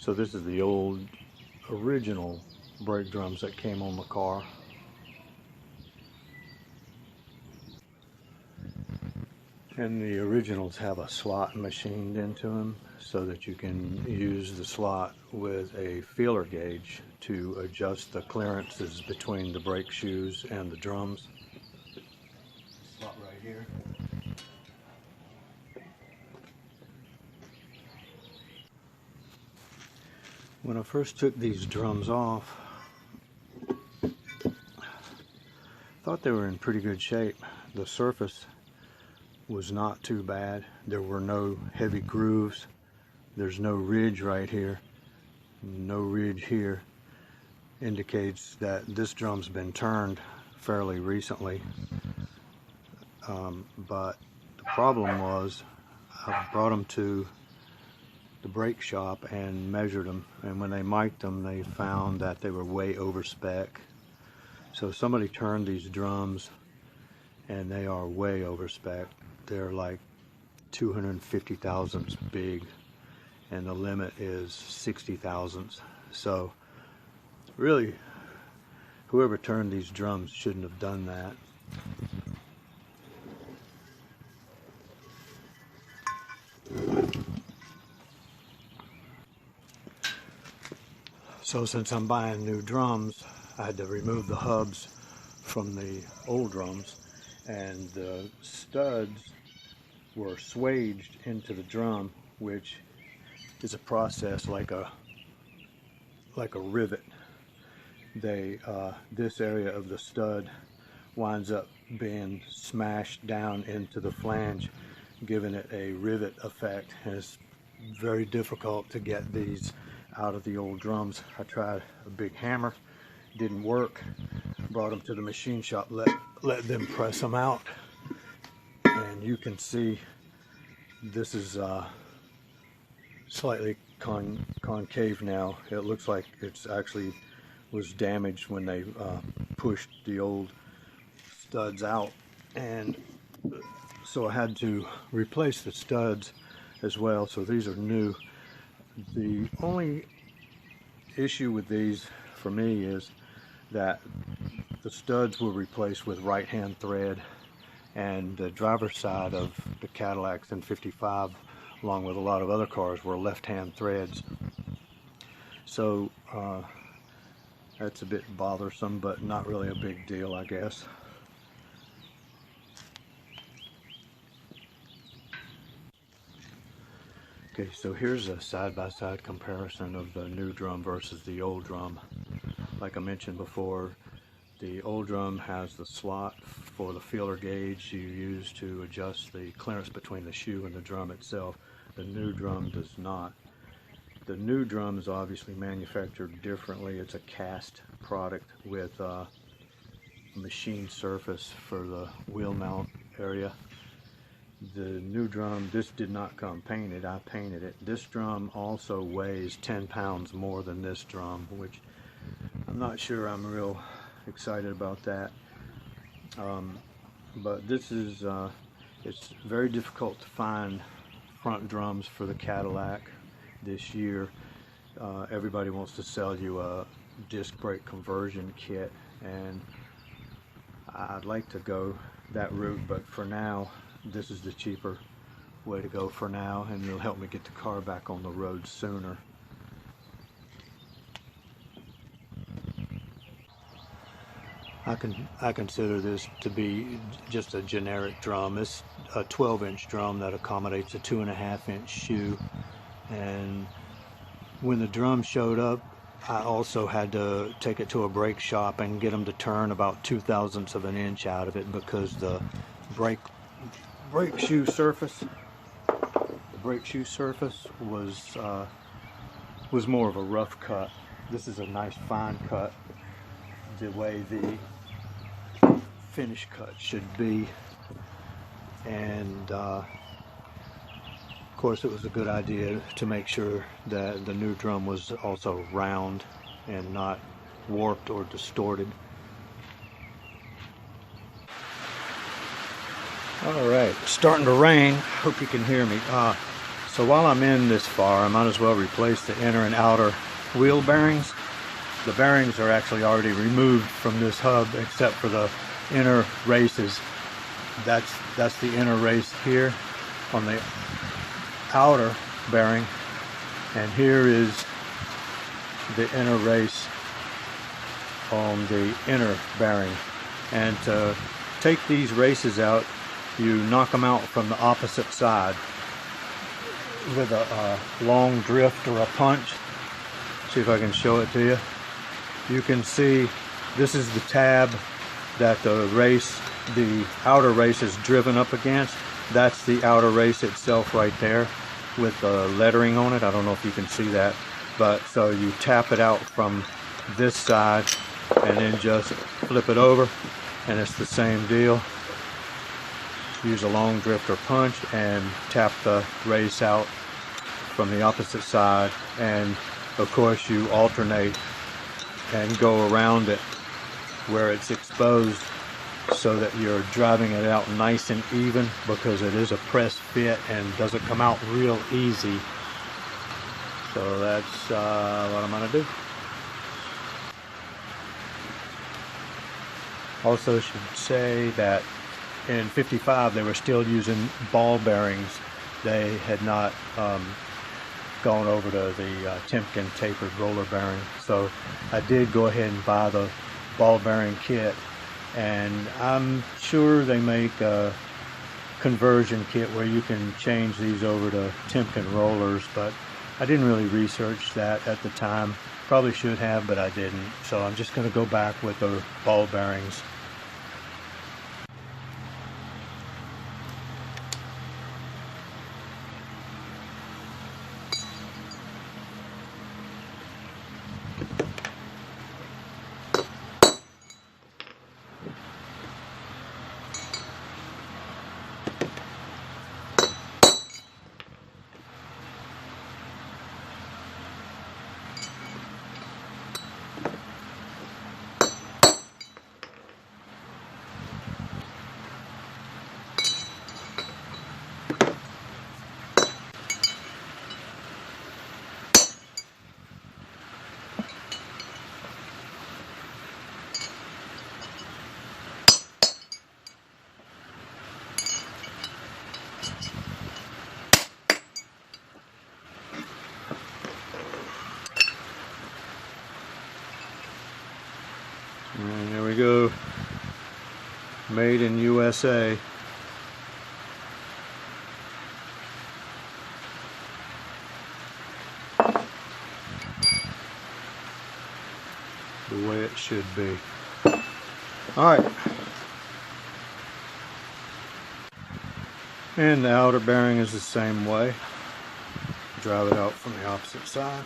So this is the old original brake drums that came on the car. And the originals have a slot machined into them so that you can use the slot with a feeler gauge to adjust the clearances between the brake shoes and the drums. Slot right here. When I first took these drums off, I thought they were in pretty good shape. The surface was not too bad. There were no heavy grooves. There's no ridge right here. No ridge here. Indicates that this drum's been turned fairly recently. But the problem was I brought them to the brake shop and measured them, and when they mic'd them they found that they were way over spec. So somebody turned these drums and they are way over spec. They're like 250 thousandths big and the limit is 60 thousandths. So really whoever turned these drums shouldn't have done that. So since I'm buying new drums, I had to remove the hubs from the old drums, and the studs were swaged into the drum, which is a process like a rivet. This area of the stud winds up being smashed down into the flange, giving it a rivet effect, and it's very difficult to get these out of the old drums. I tried a big hammer, didn't work. Brought them to the machine shop, let them press them out, and you can see this is slightly concave now. It looks like it's actually was damaged when they pushed the old studs out, and so I had to replace the studs as well. So these are new. The only issue with these for me is that the studs were replaced with right-hand thread, and the driver's side of the Cadillacs in 55, along with a lot of other cars, were left-hand threads. So that's a bit bothersome, but not really a big deal, I guess. Okay, so here's a side-by-side comparison of the new drum versus the old drum. Like I mentioned before, the old drum has the slot for the feeler gauge you use to adjust the clearance between the shoe and the drum itself. The new drum does not. The new drum is obviously manufactured differently. It's a cast product with a machine surface for the wheel mount area. The new drum, this did not come painted, I painted it. This drum also weighs 10 pounds more than this drum, which I'm not sure I'm real excited about that. But this is, it's very difficult to find front drums for the Cadillac this year. Everybody wants to sell you a disc brake conversion kit, and I'd like to go that route, but for now, this is the cheaper way to go for now, and it'll help me get the car back on the road sooner. I consider this to be just a generic drum. It's a 12-inch drum that accommodates a 2.5-inch shoe, and when the drum showed up, I also had to take it to a brake shop and get them to turn about 2/1000ths of an inch out of it, because the brake shoe surface was more of a rough cut. This is a nice fine cut, the way the finish cut should be, and of course it was a good idea to make sure that the new drum was also round and not warped or distorted. All right, starting to rain. Hope you can hear me. So while I'm in this far, I might as well replace the inner and outer wheel bearings. The bearings are actually already removed from this hub except for the inner races. That's the inner race here on the outer bearing, and here is the inner race on the inner bearing. And to take these races out, you knock them out from the opposite side with a long drift or a punch. See if I can show it to you. You can see this is the tab that the outer race is driven up against. That's the outer race itself right there with the lettering on it. I don't know if you can see that, but so you tap it out from this side and then just flip it over, and it's the same deal. Use a long drift or punch and tap the race out from the opposite side, and of course you alternate and go around it where it's exposed so that you're driving it out nice and even, because it is a press fit and doesn't come out real easy. So that's what I'm going to do. Also should say that in '55 they were still using ball bearings. They had not gone over to the Timken tapered roller bearing. So I did go ahead and buy the ball bearing kit, and I'm sure they make a conversion kit where you can change these over to Timken rollers, but I didn't really research that at the time. Probably should have, but I didn't. So I'm just going to go back with the ball bearings. And there we go, made in USA. The way it should be. Alright. And the outer bearing is the same way. Drive it out from the opposite side.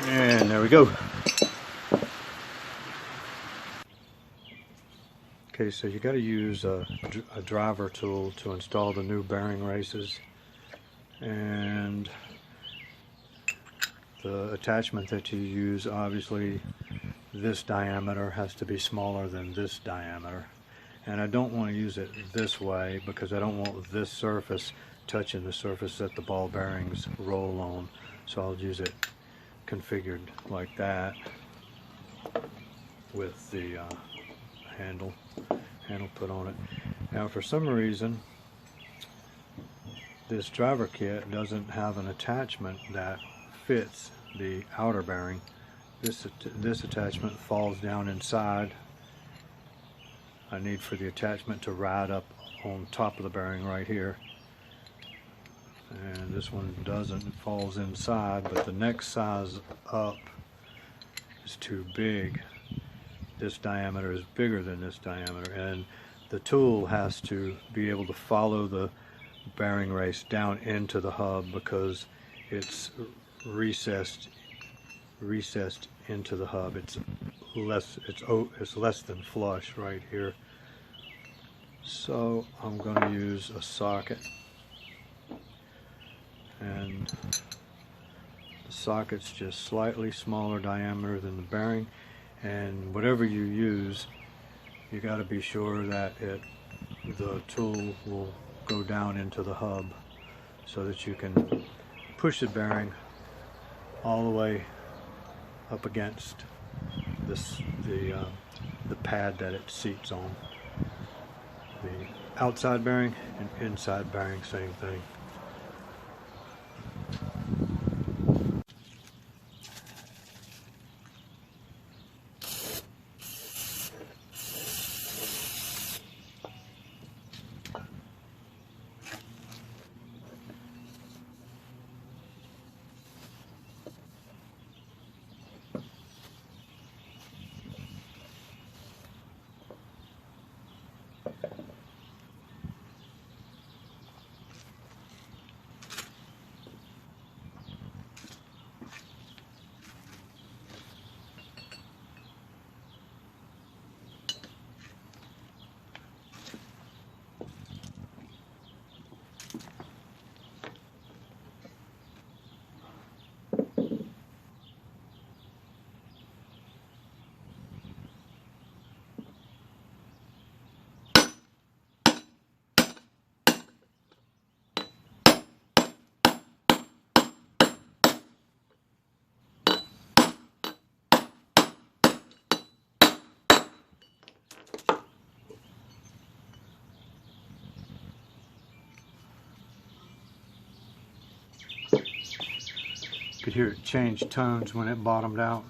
And there we go. Okay, so you got to use a driver tool to install the new bearing races, and the attachment that you use, obviously this diameter has to be smaller than this diameter, and I don't want to use it this way because I don't want this surface touching the surface that the ball bearings roll on, so I'll use it configured like that with the handle put on it. Now for some reason this driver kit doesn't have an attachment that fits the outer bearing. This attachment falls down inside. I need for the attachment to ride up on top of the bearing right here, and this one doesn't. It falls inside, but the next size up is too big. This diameter is bigger than this diameter, and the tool has to be able to follow the bearing race down into the hub because it's recessed into the hub. It's it's less than flush right here. So I'm going to use a socket, and the socket's just slightly smaller diameter than the bearing. And whatever you use, you got to be sure that the tool will go down into the hub so that you can push the bearing all the way up against the pad that it seats on. The outside bearing and inside bearing, same thing. You could hear it change tones when it bottomed out.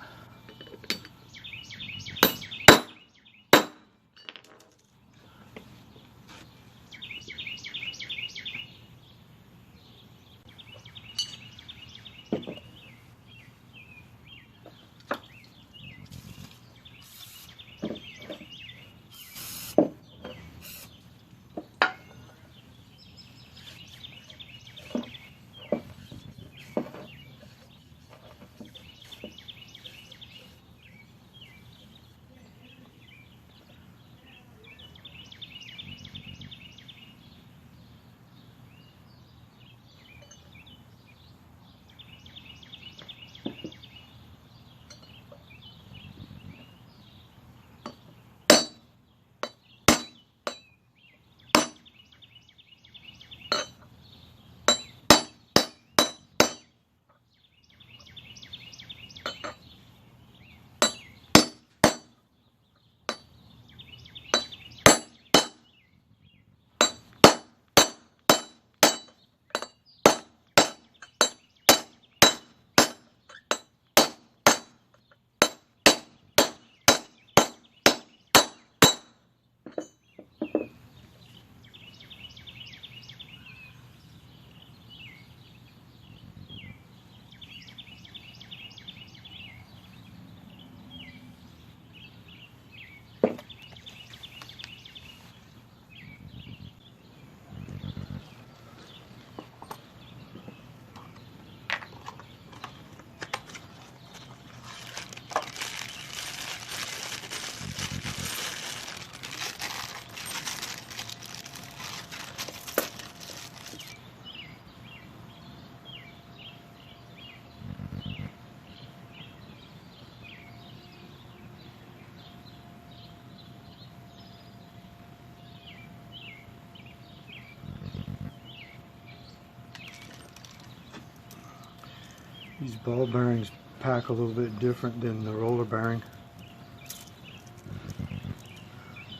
These ball bearings pack a little bit different than the roller bearing.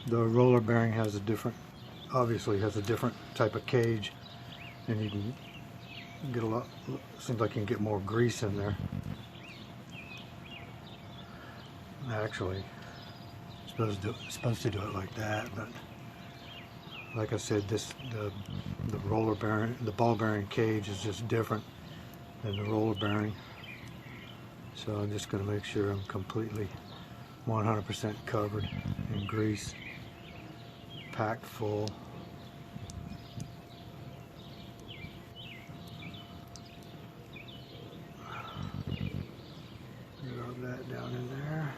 The roller bearing has a different, obviously has a different type of cage, and you can get a lot, seems like you can get more grease in there. Actually, supposed to do it like that, but like I said, the roller bearing, the ball bearing cage is just different than the roller bearing. So I'm just going to make sure I'm completely 100% covered in grease, packed full. Rub that down in there.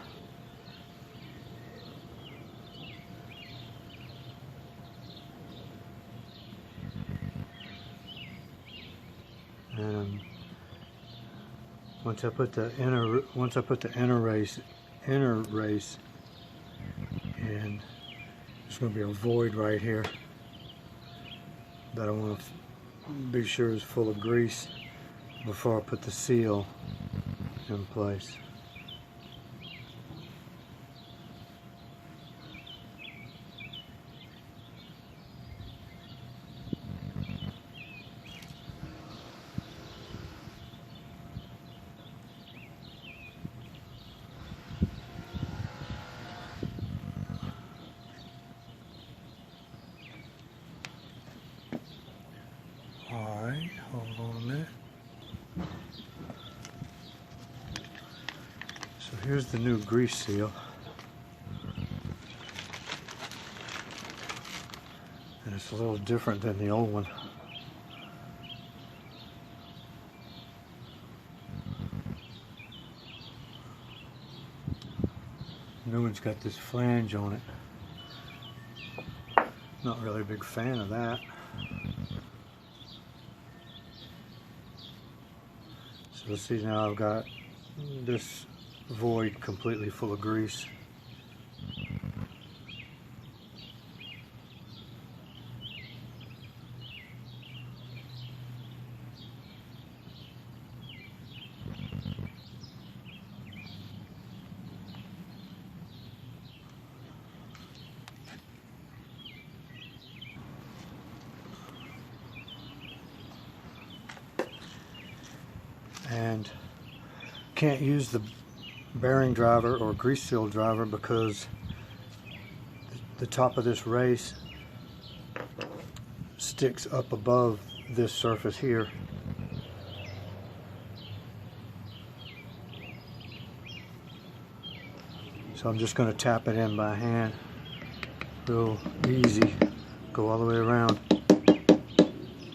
Once I put the inner race in, there's going to be a void right here that I want to be sure is full of grease before I put the seal in place. Alright, hold on a minute. So here's the new grease seal. And it's a little different than the old one. The new one's got this flange on it. Not really a big fan of that. So let's see, now I've got this void completely full of grease. And can't use the bearing driver or grease seal driver because the top of this race sticks up above this surface here. So I'm just going to tap it in by hand, real easy, go all the way around.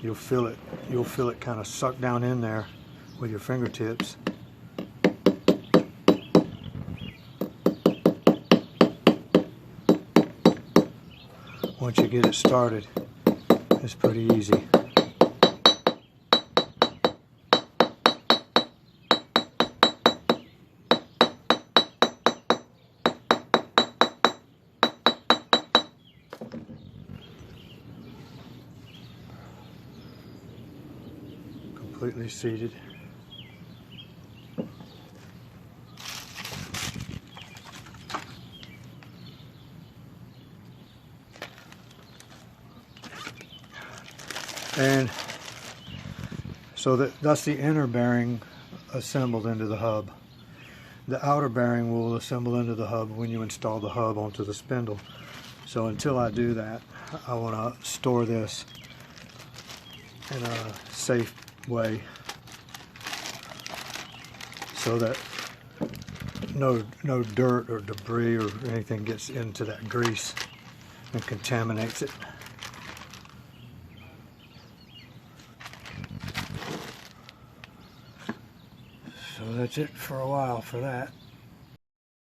You'll feel it kind of suck down in there with your fingertips. Once you get it started, it's pretty easy. Completely seated. And so that's the inner bearing assembled into the hub. The outer bearing will assemble into the hub when you install the hub onto the spindle. So until I do that, I want to store this in a safe way so that no dirt or debris or anything gets into that grease and contaminates it. So that's it for a while for that.